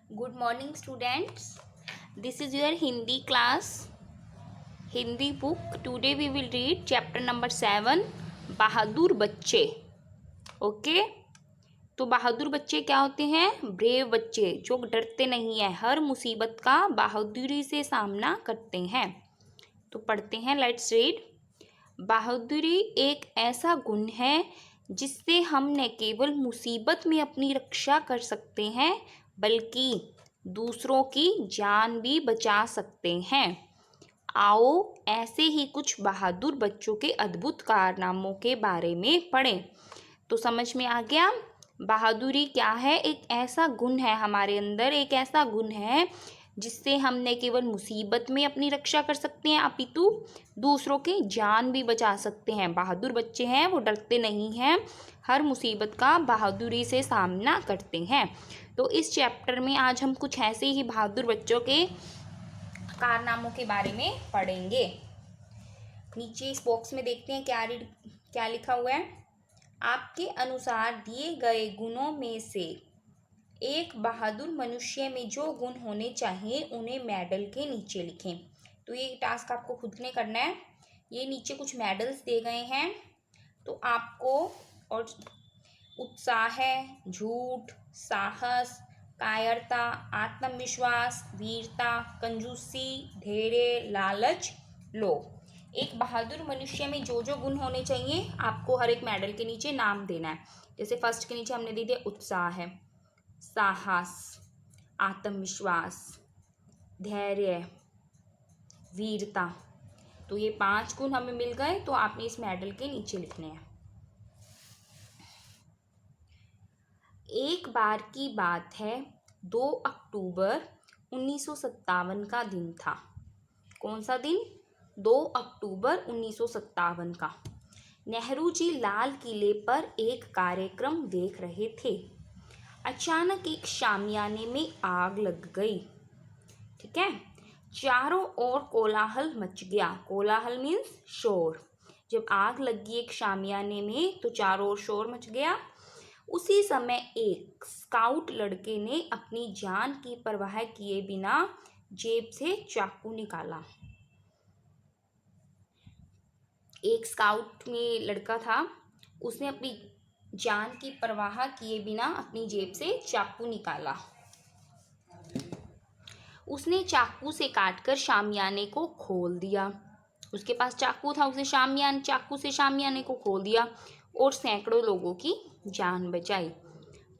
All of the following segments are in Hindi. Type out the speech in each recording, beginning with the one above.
Good morning, students. This is your Hindi class, Hindi book. Today we will read chapter number 7, बहादुर बच्चे. ओके, तो बहादुर बच्चे क्या होते हैं? ब्रेव बच्चे जो डरते नहीं हैं, हर मुसीबत का बहादुरी से सामना करते हैं. तो पढ़ते हैं. Let's read. बहादुरी एक ऐसा गुण है जिससे हम न केवल मुसीबत में अपनी रक्षा कर सकते हैं बल्कि दूसरों की जान भी बचा सकते हैं. आओ ऐसे ही कुछ बहादुर बच्चों के अद्भुत कारनामों के बारे में पढ़ें. तो समझ में आ गया बहादुरी क्या है? एक ऐसा गुण है हमारे अंदर, एक ऐसा गुण है जिससे हम न केवल मुसीबत में अपनी रक्षा कर सकते हैं अपितु दूसरों की जान भी बचा सकते हैं. बहादुर बच्चे हैं वो डरते नहीं हैं, हर मुसीबत का बहादुरी से सामना करते हैं. तो इस चैप्टर में आज हम कुछ ऐसे ही बहादुर बच्चों के कारनामों के बारे में पढ़ेंगे. नीचे इस बॉक्स में देखते हैं क्या लिखा हुआ है. आपके अनुसार दिए गए गुणों में से एक बहादुर मनुष्य में जो गुण होने चाहिए उन्हें मेडल के नीचे लिखें. तो ये टास्क आपको खुद ने करना है. ये नीचे कुछ मेडल्स दे गए हैं, तो आपको और उत्साह, झूठ, साहस, कायरता, आत्मविश्वास, वीरता, कंजूसी, धैर्य, लालच, लोभ. एक बहादुर मनुष्य में जो जो गुण होने चाहिए आपको हर एक मेडल के नीचे नाम देना है. जैसे फर्स्ट के नीचे हमने दे दिया उत्साह, साहस, आत्मविश्वास, धैर्य, वीरता. तो ये 5 गुण हमें मिल गए, तो आपने इस मेडल के नीचे लिखने हैं. एक बार की बात है, 2 अक्टूबर 1957 का दिन था. कौन सा दिन? 2 अक्टूबर 1957 का. नेहरू जी लाल किले पर एक कार्यक्रम देख रहे थे. अचानक एक शामियाने में आग लग गई. ठीक है, चारों ओर कोलाहल मच गया. कोलाहल मीन्स शोर. जब आग लगी एक शामियाने में तो चारों ओर शोर मच गया. उसी समय एक स्काउट लड़के ने अपनी जान की परवाह किए बिना जेब से चाकू निकाला. एक स्काउट में लड़का था, उसने अपनी जान की परवाह किए बिना अपनी जेब से चाकू निकाला. उसने चाकू से काटकर शामियाने को खोल दिया. उसके पास चाकू था, उसने चाकू से शामियाने को खोल दिया और सैकड़ों लोगों की जान बचाई.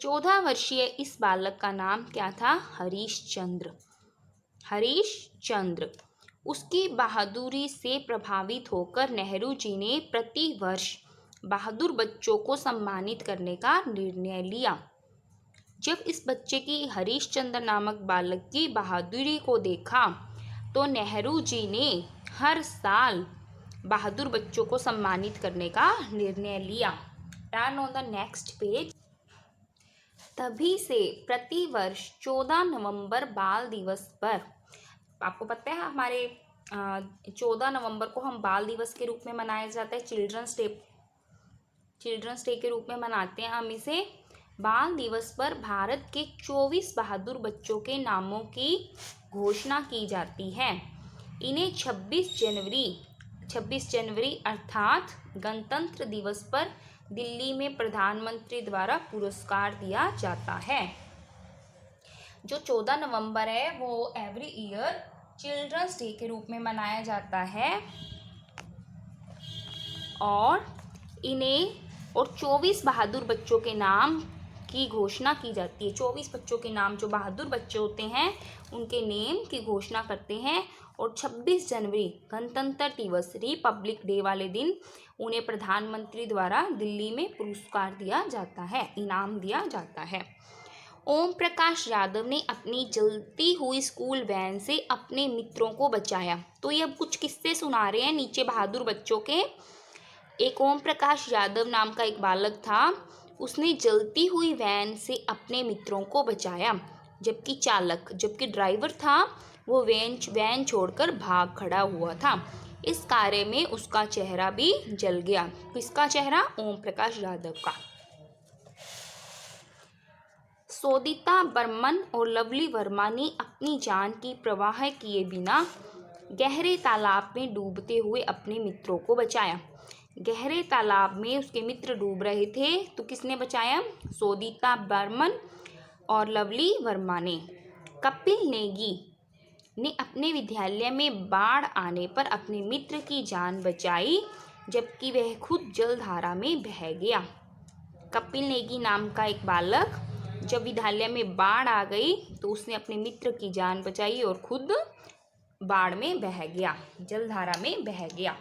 14 वर्षीय इस बालक का नाम क्या था? हरीश चंद्र. उसकी बहादुरी से प्रभावित होकर नेहरू जी ने प्रति वर्ष बहादुर बच्चों को सम्मानित करने का निर्णय लिया. जब इस बच्चे की हरीश चंद्र नामक बालक की बहादुरी को देखा तो नेहरू जी ने हर साल बहादुर बच्चों को सम्मानित करने का निर्णय लिया. Turn on the next page. तभी से प्रतिवर्ष 14 नवंबर बाल दिवस पर, आपको पता है हमारे 14 नवंबर को हम बाल दिवस के रूप में मनाया जाता है. चिल्ड्रंस डे के रूप में मनाते हैं हम इसे. बाल दिवस पर भारत के 24 बहादुर बच्चों के नामों की घोषणा की जाती है. इन्हें 26 जनवरी अर्थात गणतंत्र दिवस पर दिल्ली में प्रधानमंत्री द्वारा पुरस्कार दिया जाता है. जो 14 नवंबर है वो एवरी ईयर चिल्ड्रंस डे के रूप में मनाया जाता है और 24 बहादुर बच्चों के नाम की घोषणा की जाती है. 24 बच्चों के नाम, जो बहादुर बच्चे होते हैं उनके नेम की घोषणा करते हैं और 26 जनवरी गणतंत्र दिवस रिपब्लिक डे वाले दिन उन्हें प्रधानमंत्री द्वारा दिल्ली में पुरस्कार दिया जाता है, इनाम दिया जाता है. ओम प्रकाश यादव ने अपनी जलती हुई स्कूल वैन से अपने मित्रों को बचाया. तो ये अब कुछ किस्से सुना रहे हैं नीचे बहादुर बच्चों के. एक ओम प्रकाश यादव नाम का एक बालक था, उसने जलती हुई वैन से अपने मित्रों को बचाया, जबकि ड्राइवर था वो वैन छोड़कर भाग खड़ा हुआ था. इस कार्य में उसका चेहरा भी जल गया. किसका चेहरा? ओम प्रकाश यादव का. सोदिता बर्मन और लवली वर्मा ने अपनी जान की परवाह किए बिना गहरे तालाब में डूबते हुए अपने मित्रों को बचाया। गहरे तालाब में उसके मित्र डूब रहे थे तो किसने बचाया? सोदिता बर्मन और लवली वर्मा ने। कपिल नेगी ने अपने विद्यालय में बाढ़ आने पर अपने मित्र की जान बचाई, जबकि वह खुद जलधारा में बह गया। कपिल नेगी नाम का एक बालक जब विद्यालय में बाढ़ आ गई तो उसने अपने मित्र की जान बचाई और खुद बाढ़ में बह गया, जलधारा में बह गया।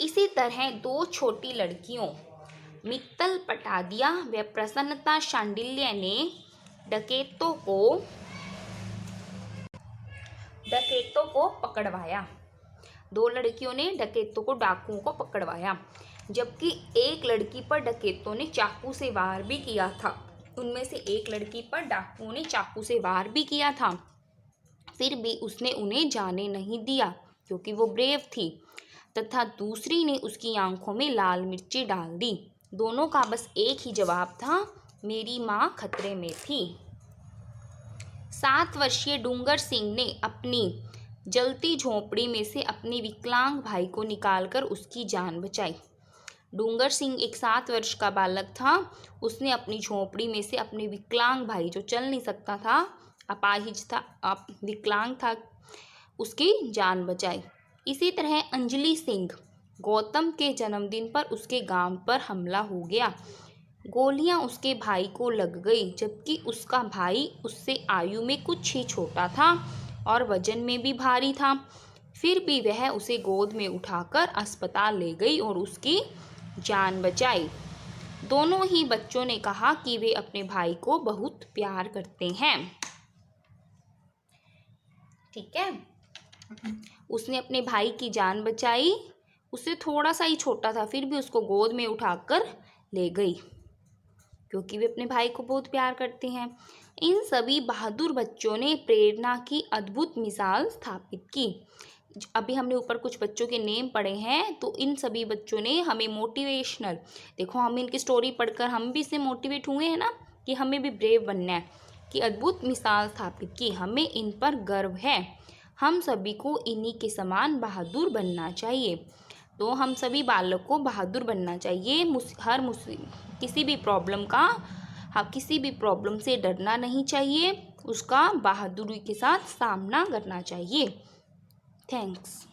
इसी तरह दो छोटी लड़कियों मित्तल पटादिया व प्रसन्नता शांडिल्य ने डकैतों को पकड़वाया। दो लड़कियों ने डकैतों को, डाकुओं को पकड़वाया, जबकि एक लड़की पर डकैतों ने चाकू से वार भी किया था। उनमें से एक लड़की पर डाकुओं ने चाकू से वार भी किया था, फिर भी उसने उन्हें जाने नहीं दिया क्योंकि वो ब्रेव थी, तथा दूसरी ने उसकी आंखों में लाल मिर्ची डाल दी। दोनों का बस एक ही जवाब था, मेरी माँ खतरे में थी। 7 वर्षीय डूंगर सिंह ने अपनी जलती झोंपड़ी में से अपने विकलांग भाई को निकालकर उसकी जान बचाई। डूंगर सिंह एक 7 वर्ष का बालक था। उसने अपनी झोंपड़ी में से अपने विकलांग भाई, जो चल नहीं सकता था, अपाहिज था, विकलांग था, उसकी जान बचाई। इसी तरह अंजलि सिंह, गौतम के जन्मदिन पर उसके गांव पर हमला हो गया। गोलियां उसके भाई को लग गई, जबकि उसका भाई उससे आयु में कुछ ही छोटा था और वजन में भी भारी था। फिर भी वह उसे गोद में उठाकर अस्पताल ले गई और उसकी जान बचाई। दोनों ही बच्चों ने कहा कि वे अपने भाई को बहुत प्यार करते हैं। ठीक है, उसने अपने भाई की जान बचाई। उससे थोड़ा सा ही छोटा था, फिर भी उसको गोद में उठाकर ले गई क्योंकि वे अपने भाई को बहुत प्यार करते हैं। इन सभी बहादुर बच्चों ने प्रेरणा की अद्भुत मिसाल स्थापित की। अभी हमने ऊपर कुछ बच्चों के नेम पढ़े हैं, तो इन सभी बच्चों ने हमें मोटिवेशनल, देखो हम इनकी स्टोरी पढ़कर हम भी इससे मोटिवेट हुए हैं ना कि हमें भी ब्रेव बनना है, कि अद्भुत मिसाल स्थापित की। हमें इन पर गर्व है। हम सभी को इन्हीं के समान बहादुर बनना चाहिए। तो हम सभी बालक को बहादुर बनना चाहिए। किसी भी प्रॉब्लम से डरना नहीं चाहिए, उसका बहादुरी के साथ सामना करना चाहिए। थैंक्स।